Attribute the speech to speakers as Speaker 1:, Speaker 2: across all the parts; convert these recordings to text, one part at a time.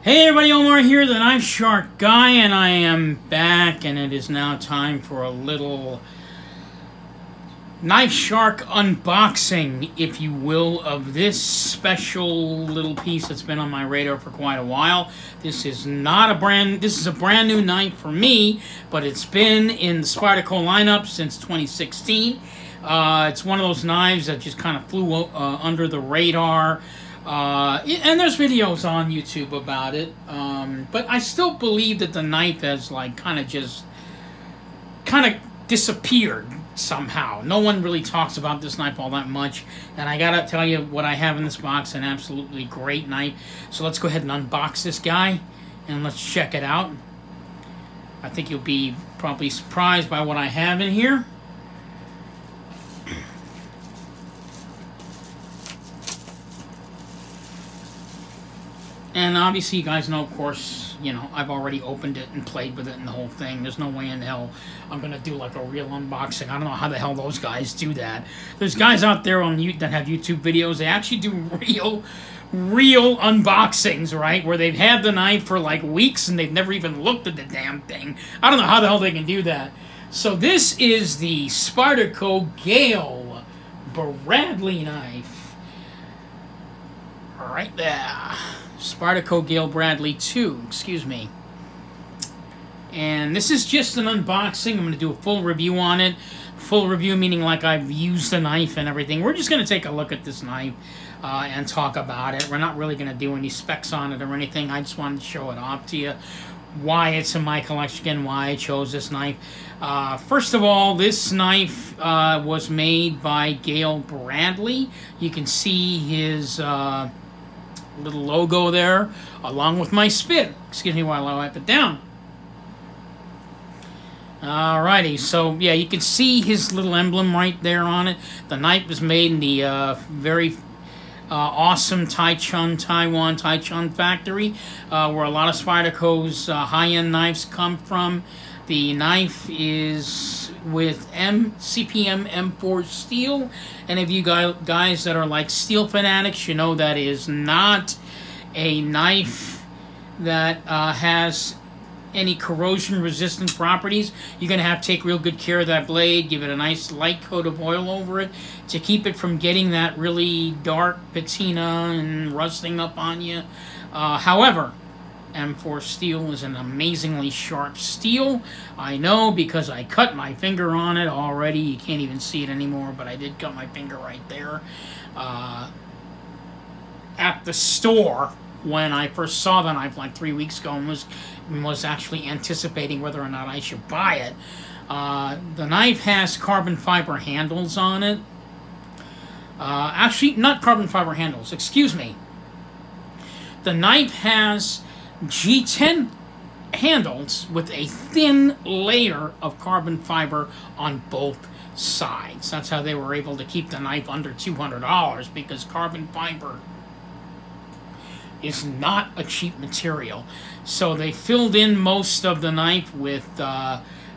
Speaker 1: Hey everybody, Omar here, the Knife Shark Guy, and I am back, and it is now time for a little Knife Shark unboxing, if you will, of this special little piece that's been on my radar for quite a while. This is a brand new knife for me, but it's been in the Spyderco lineup since 2016. It's one of those knives that just kind of flew under the radar. And there's videos on YouTube about it, but I still believe that the knife has like kind of disappeared somehow. No one really talks about this knife all that much, and I gotta tell you what I have in this box, an absolutely great knife. So let's go ahead and unbox this guy and let's check it out. I think you'll be probably surprised by what I have in here. And obviously, you guys know, of course, you know, I've already opened it and played with it and the whole thing. There's no way in hell I'm going to do like a real unboxing. I don't know how the hell those guys do that. There's guys out there on that have YouTube videos. They actually do real unboxings, right? Where they've had the knife for like weeks and they've never even looked at the damn thing. I don't know how the hell they can do that. So this is the Spyderco Bradley knife. Right there. Spyderco Bradley 2, excuse me. And this is just an unboxing. I'm going to do a full review on it. Full review meaning like I've used the knife and everything. We're just going to take a look at this knife and talk about it. We're not really going to do any specs on it or anything. I just wanted to show it off to you. Why it's in my collection, why I chose this knife. First of all, this knife was made by Bradley. You can see his little logo there, along with my spit. Excuse me while I wipe it down. Alrighty, so yeah, you can see his little emblem right there on it. The knife was made in the very awesome Taichung factory, where a lot of Spyderco's high-end knives come from. The knife is with CPM M4 steel, and if you guys that are like steel fanatics, you know that is not a knife that has any corrosion-resistant properties. You're going to have to take real good care of that blade, give it a nice light coat of oil over it to keep it from getting that really dark patina and rusting up on you. However, M4 steel is an amazingly sharp steel. I know because I cut my finger on it already. You can't even see it anymore, but I did cut my finger right there. At the store, when I first saw the knife like 3 weeks ago and was actually anticipating whether or not I should buy it. The knife has carbon fiber handles on it. Actually, not carbon fiber handles, excuse me. The knife has G10 handles with a thin layer of carbon fiber on both sides. That's how they were able to keep the knife under $200, because carbon fiber is not a cheap material. So they filled in most of the knife with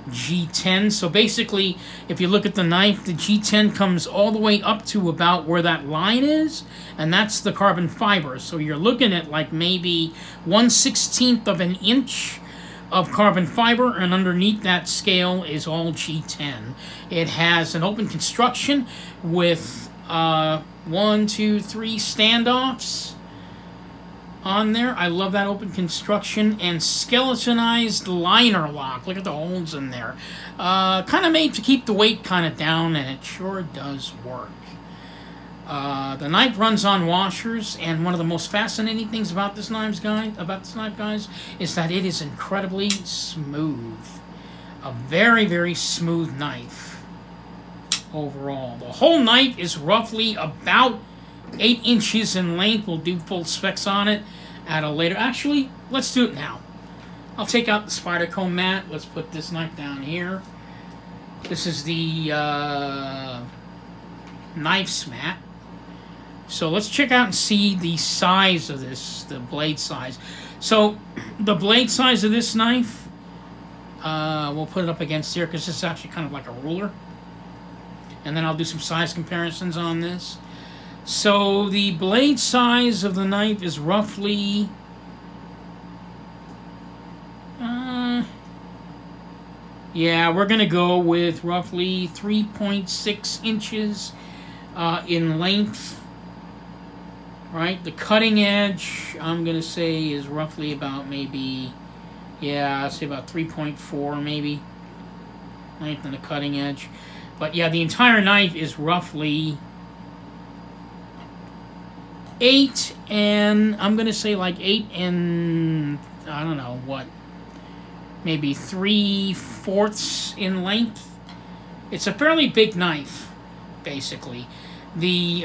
Speaker 1: G10. So basically, if you look at the knife, the G10 comes all the way up to about where that line is, and that's the carbon fiber. So you're looking at like maybe 1/16 of an inch of carbon fiber, and underneath that scale is all G10. It has an open construction with 1, 2, 3 standoffs on there. I love that open construction, and skeletonized liner lock. Look at the holes in there. Kind of made to keep the weight kind of down, and it sure does work. The knife runs on washers, and one of the most fascinating things about this knife, guys, is that it is incredibly smooth. A very, very smooth knife overall. The whole knife is roughly about 8 inches in length. We'll do full specs on it at a later. Actually, let's do it now. I'll take out the Spyderco mat. Let's put this knife down here. This is the knife's mat. So let's check out and see the size of this, the blade size. So the blade size of this knife, we'll put it up against here because this is actually kind of like a ruler. And then I'll do some size comparisons on this. So the blade size of the knife is roughly Yeah, we're going to go with roughly 3.6 inches in length. Right? The cutting edge, I'm going to say, is roughly about maybe, yeah, I'll say about 3.4 maybe. Length on the cutting edge. But yeah, the entire knife is roughly 8 and, I'm going to say like 8 and, I don't know, what, maybe 3/4 in length. It's a fairly big knife, basically. The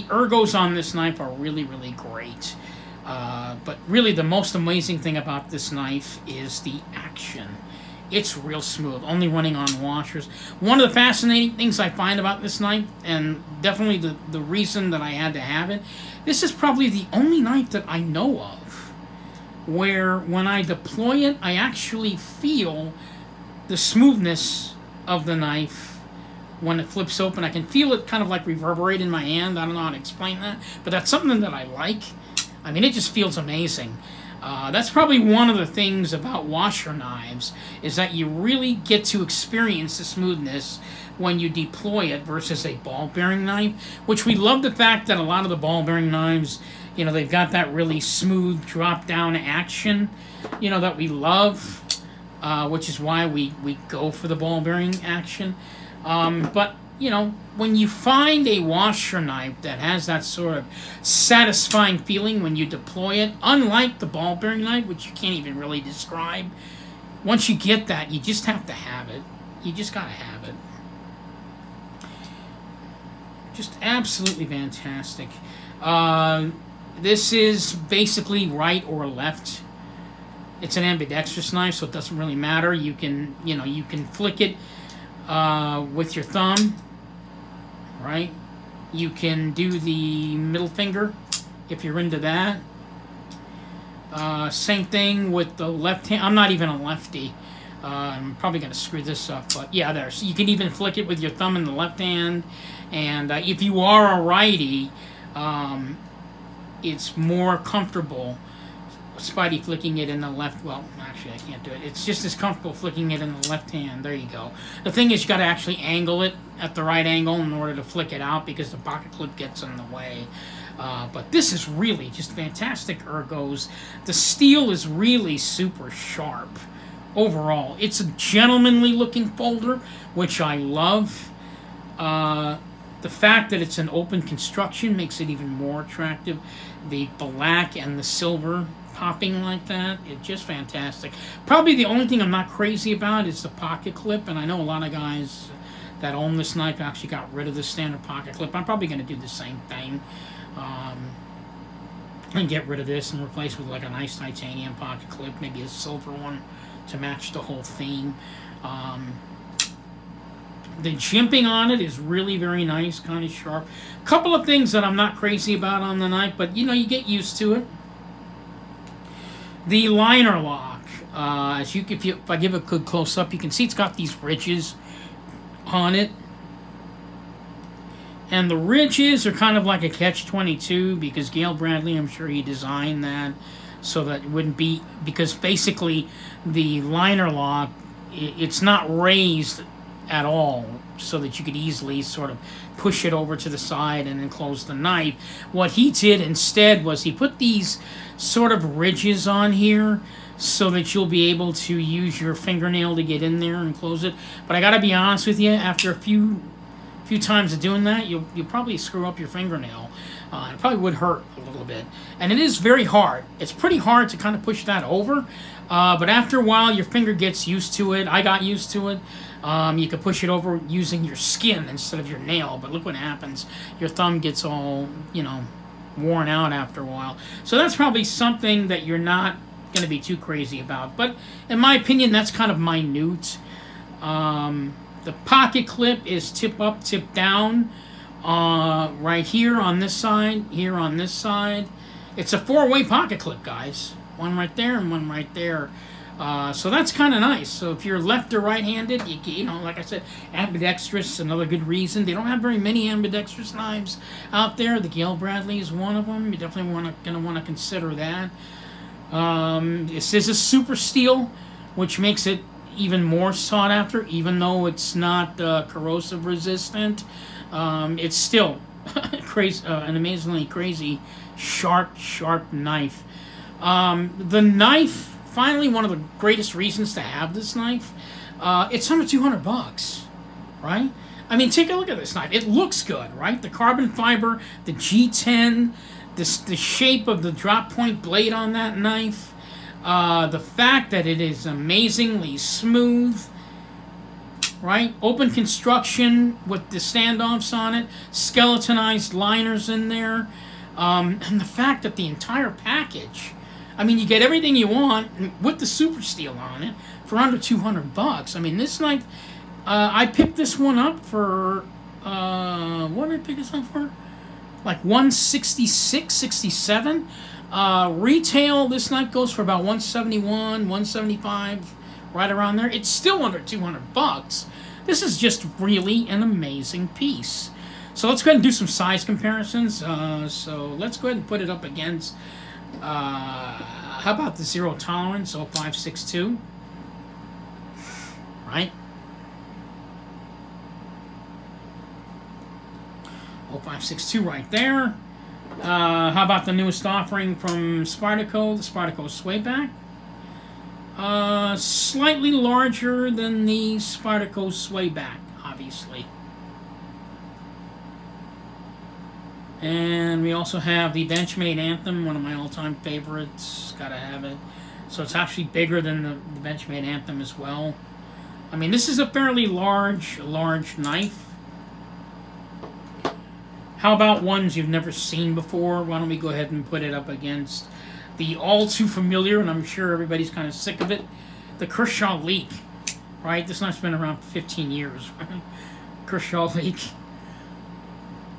Speaker 1: ergos on this knife are really, really great. But really the most amazing thing about this knife is the action. It's real smooth, only running on washers. One of the fascinating things I find about this knife, and definitely the reason that I had to have it, this is probably the only knife that I know of where when I deploy it, I actually feel the smoothness of the knife when it flips open. I can feel it kind of like reverberate in my hand. I don't know how to explain that, but that's something that I like. I mean, it just feels amazing. That's probably one of the things about washer knives, is that you really get to experience the smoothness when you deploy it versus a ball bearing knife, which we love the fact that a lot of the ball bearing knives, you know, they've got that really smooth drop down action, you know, that we love, which is why we go for the ball bearing action. But you know, when you find a washer knife that has that sort of satisfying feeling when you deploy it, unlike the ball bearing knife, which you can't even really describe, once you get that, you just have to have it. You just gotta have it. Just absolutely fantastic. This is basically right or left. It's an ambidextrous knife, so it doesn't really matter. You can, you know, you can flick it with your thumb. Right? You can do the middle finger if you're into that. Same thing with the left hand. I'm not even a lefty. I'm probably going to screw this up, but yeah, there. So you can even flick it with your thumb in the left hand. And if you are a righty, it's more comfortable Spidey flicking it in the left. Well, actually I can't do it. It's just as comfortable flicking it in the left hand. There you go. The thing is, you got to actually angle it at the right angle in order to flick it out, because the pocket clip gets in the way. But this is really just fantastic ergos. The steel is really super sharp overall. It's a gentlemanly looking folder, which I love. The fact that it's an open construction makes it even more attractive. The black and the silver popping like that, it's just fantastic. Probably the only thing I'm not crazy about is the pocket clip, and I know a lot of guys that own this knife actually got rid of the standard pocket clip. I'm probably going to do the same thing and get rid of this and replace with like a nice titanium pocket clip, maybe a silver one to match the whole theme. The jimping on it is really very nice, kind of sharp. Couple of things that I'm not crazy about on the knife, but you know, you get used to it. The liner lock, if I give a good close up, you can see it's got these ridges on it. And the ridges are kind of like a catch-22, because Gail Bradley, I'm sure he designed that so that it wouldn't be, because basically the liner lock, it's not raised at all, so that you could easily sort of push it over to the side and then close the knife. What he did instead was he put these sort of ridges on here so that you'll be able to use your fingernail to get in there and close it. But I gotta be honest with you, after a few times of doing that, you'll probably screw up your fingernail. It probably would hurt a little bit. And it is very hard. It's pretty hard to kind of push that over. But after a while, your finger gets used to it. I got used to it. You can push it over using your skin instead of your nail. But look what happens. Your thumb gets all, you know, worn out after a while. So that's probably something that you're not going to be too crazy about. But in my opinion, that's kind of minute. The pocket clip is tip up, tip down. Right here on this side, here on this side. It's a 4-way pocket clip, guys. One right there and one right there. So that's kind of nice. So if you're left or right-handed, you know, like I said, ambidextrous, another good reason. They don't have very many ambidextrous knives out there. The Gail Bradley is one of them. You definitely going to want to consider that. This is a super steel, which makes it even more sought after, even though it's not corrosive resistant. It's still crazy, an amazingly crazy, sharp knife. The knife, finally, one of the greatest reasons to have this knife, it's under 200 bucks, right? I mean, take a look at this knife. It looks good, right? The carbon fiber, the G10, the shape of the drop point blade on that knife, the fact that it is amazingly smooth, right? Open construction with the standoffs on it, skeletonized liners in there, and the fact that the entire package, I mean, you get everything you want with the super steel on it for under 200 bucks. I mean, this knife, I picked this one up for, what did I pick this up for? Like 166, 67. Retail, this knife goes for about 171, 175, right around there. It's still under 200 bucks. This is just really an amazing piece. So let's go ahead and do some size comparisons. So let's go ahead and put it up against, how about the Zero Tolerance 0562, right? 0562 right there. How about the newest offering from Spyderco, the Spyderco Swayback? Slightly larger than the Spyderco Swayback, obviously. And we also have the Benchmade Anthem, one of my all-time favorites. Gotta have it. So it's actually bigger than the Benchmade Anthem as well. I mean, this is a fairly large knife. How about ones you've never seen before? Why don't we go ahead and put it up against the all-too-familiar, and I'm sure everybody's kind of sick of it, the Kershaw Leak, right? This knife's been around for 15 years, right? Kershaw Leak.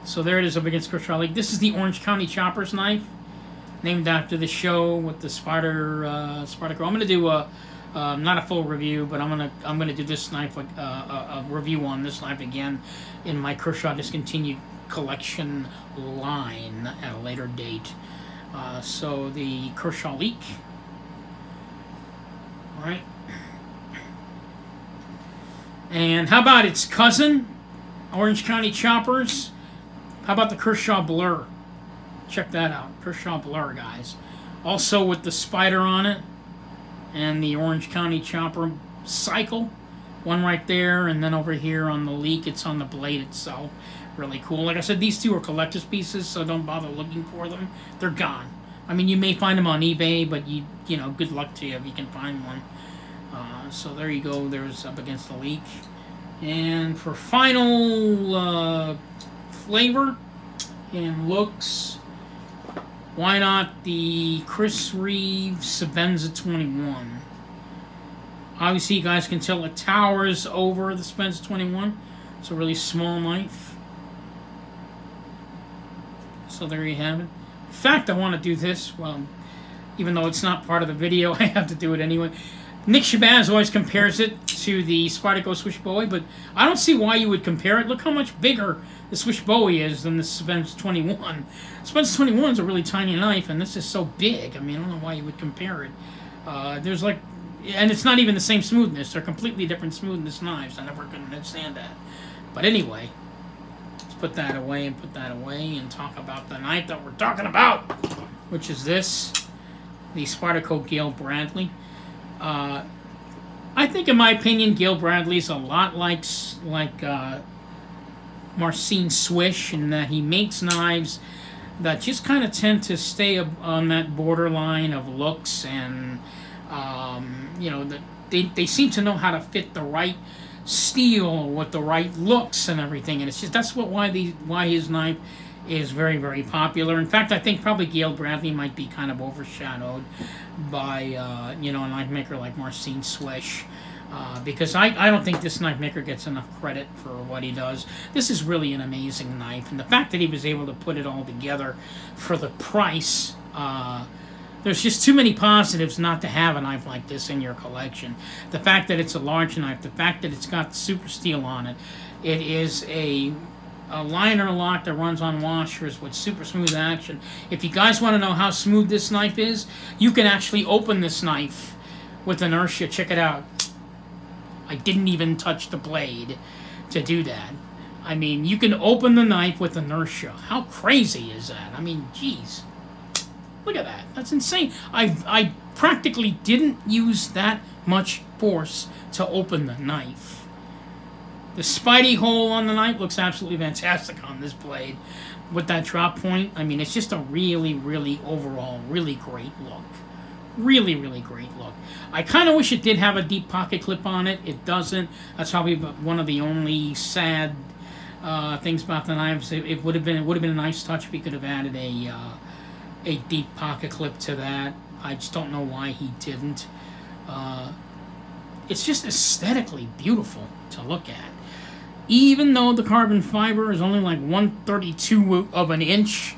Speaker 1: So there it is up against Kershaw Leak. This is the Orange County Chopper's knife, named after the show with the Spyderco. I'm gonna do a not a full review, but I'm gonna do this knife, like a review on this knife again in my Kershaw Discontinued collection line at a later date. So the Kershaw Leak. All right. And how about its cousin, Orange County Choppers? How about the Kershaw Blur? Check that out. Kershaw Blur, guys. Also with the spider on it. And the Orange County Chopper Cycle. One right there. And then over here on the Leak, it's on the blade itself. Really cool. Like I said, these two are collector's pieces, so don't bother looking for them. They're gone. I mean, you may find them on eBay, but you know, good luck to you if you can find one. So there you go. There's up against the Leak. And for final flavor and looks, why not the Chris Reeve Sebenza 21? Obviously, you guys can tell it towers over the Sebenza 21. It's a really small knife. So there you have it. In fact, I want to do this. Well, even though it's not part of the video, I have to do it anyway. Nick Shabazz always compares it to the Spyderco Swish Bowie, but I don't see why you would compare it. Look how much bigger the Swish Bowie is than the Sebenza 21. Sebenza 21 is a really tiny knife, and this is so big. I mean, I don't know why you would compare it. There's like, and it's not even the same smoothness. They're completely different smoothness knives. I never could understand that. But anyway, let's put that away and put that away and talk about the knife that we're talking about, which is this, the Spyderco Gale Bradley. I think, in my opinion, Gale Bradley's a lot like Marcin Swish, in that he makes knives that just kind of tend to stay on that borderline of looks, and you know, they seem to know how to fit the right steel with the right looks and everything, and it's just why his knife is very, very popular. In fact, I think probably Gale Bradley might be kind of overshadowed by you know, a knife maker like Marcin Swish, because I don't think this knife maker gets enough credit for what he does. This is really an amazing knife, and the fact that he was able to put it all together for the price, there's just too many positives not to have a knife like this in your collection. The fact that it's a large knife, the fact that it's got super steel on it, it is a liner lock that runs on washers with super smooth action. If you guys want to know how smooth this knife is, you can actually open this knife with inertia. Check it out. I didn't even touch the blade to do that. I mean, you can open the knife with inertia. How crazy is that? I mean, geez. Look at that. That's insane. I practically didn't use that much force to open the knife. The Spidey hole on the knife looks absolutely fantastic on this blade. With that drop point, I mean, it's just a really, really, overall, really great look. Really, really great look. I kind of wish it did have a deep pocket clip on it. It doesn't. That's probably one of the only sad things about the knives. It would have been a nice touch if he could have added a deep pocket clip to that. I just don't know why he didn't. It's just aesthetically beautiful to look at. Even though the carbon fiber is only like 1/32 of an inch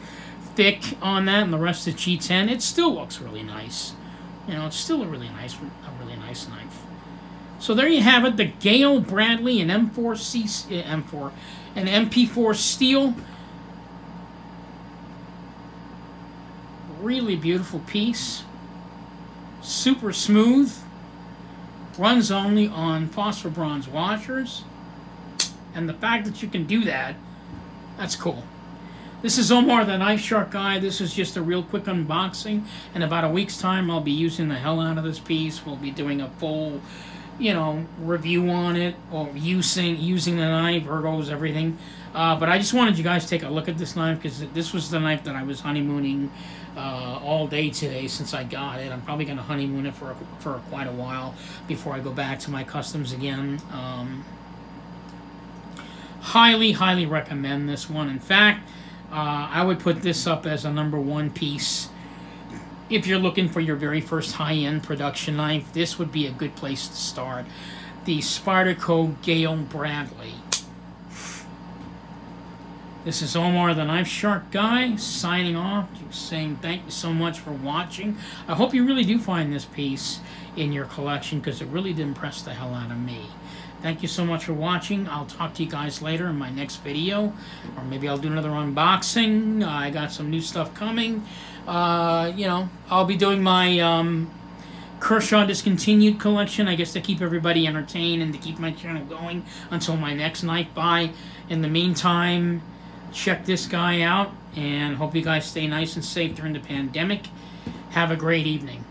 Speaker 1: thick on that, and the rest is G10, it still looks really nice. You know, it's still a really nice knife. So there you have it, the Gale Bradley and MP4 steel. Really beautiful piece. Super smooth. Runs only on phosphor bronze washers. And the fact that you can do that, that's cool. This is Omar the Knife Shark Guy. This is just a real quick unboxing. In about a week's time, I'll be using the hell out of this piece. We'll be doing a full, you know, review on it, or using the knife, ergos, everything. But I just wanted you guys to take a look at this knife, because this was the knife that I was honeymooning all day today since I got it. I'm probably going to honeymoon it for quite a while before I go back to my customs again. Highly, highly recommend this one. In fact, I would put this up as a #1 piece. If you're looking for your very first high-end production knife, this would be a good place to start. The Spyderco Gale Bradley. This is Omar the Knife Shark Guy signing off, saying thank you so much for watching. I hope you really do find this piece in your collection, because it really did impress the hell out of me. Thank you so much for watching. I'll talk to you guys later in my next video, or maybe I'll do another unboxing. I got some new stuff coming. You know, I'll be doing my Kershaw Discontinued collection, I guess, to keep everybody entertained and to keep my channel going until my next knife buy. In the meantime, check this guy out, and hope you guys stay nice and safe during the pandemic. Have a great evening.